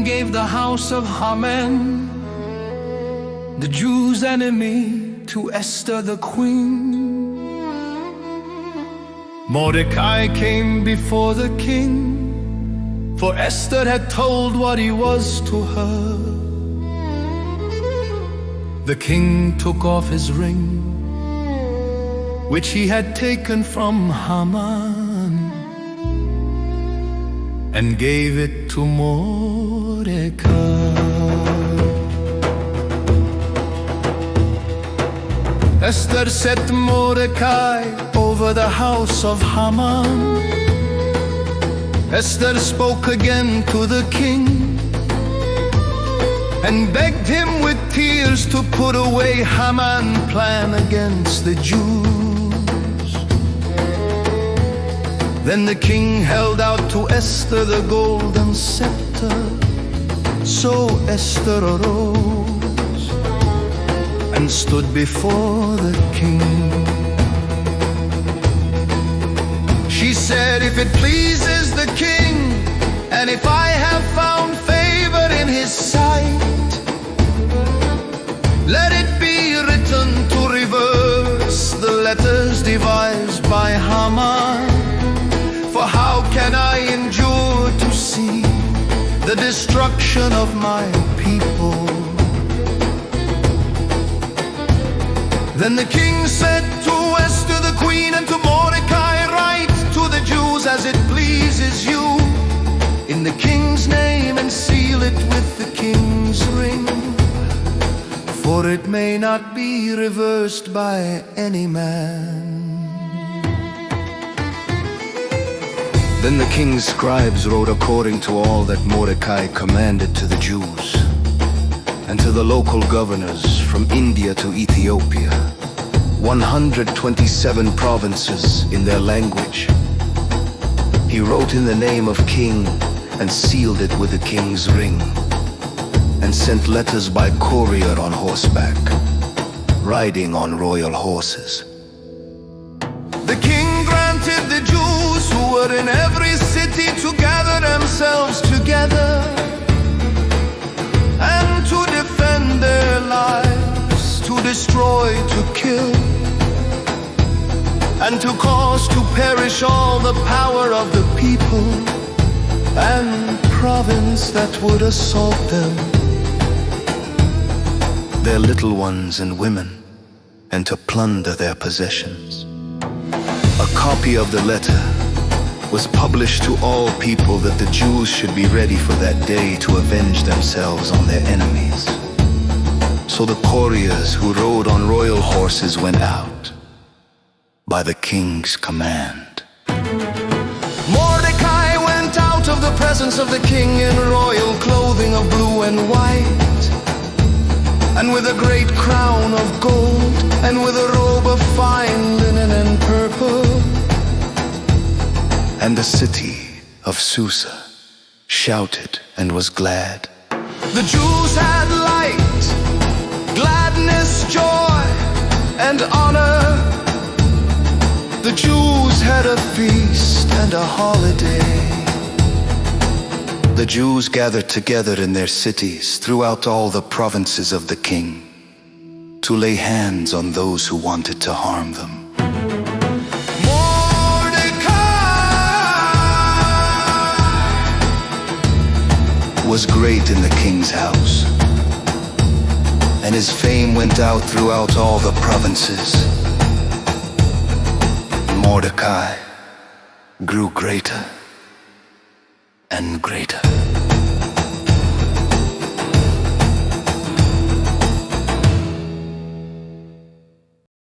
king gave the house of Haman, the Jews' enemy, to Esther the queen. Mordecai came before the king, for Esther had told what he was to her. The king took off his ring, which he had taken from Haman, and gave it to Mordecai. Esther set Mordecai over the house of Haman. Esther spoke again to the king and begged him with tears to put away Haman's plan against the Jews. Then the king held out to Esther the golden scepter. So Esther arose and stood before the king. She said, "If it pleases the king, and if I have found favor in his sight, let it be written to reverse the letters devised by Haman. For how can I endure to see the destruction of my people?" Then the king said to Esther the queen and to Mordecai, "Write to the Jews as it pleases you, in the king's name, and seal it with the king's ring, for it may not be reversed by any man." Then the king's scribes wrote according to all that Mordecai commanded to the Jews, and to the local governors from India to Ethiopia, 127 provinces in their language. He wrote in the name of king and sealed it with the king's ring, and sent letters by courier on horseback, riding on royal horses. The king granted the Jews who were in every city to gather themselves together and to defend their lives, to destroy, to kill, and to cause to perish all the power of the people and province that would assault them, their little ones and women, and to plunder their possessions. A copy of the letter was published to all people, that the Jews should be ready for that day to avenge themselves on their enemies. So the couriers who rode on royal horses went out by the king's command. Mordecai went out of the presence of the king in royal clothing of blue and white, and with a great crown of gold, and with a robe of fine linen and purple. And the city of Susa shouted and was glad. The Jews had light, gladness, joy, and honor. The Jews had a feast and a holiday. The Jews gathered together in their cities throughout all the provinces of the king, to lay hands on those who wanted to harm them. Mordecai was great in the king's house, and his fame went out throughout all the provinces. Mordecai grew greater and greater.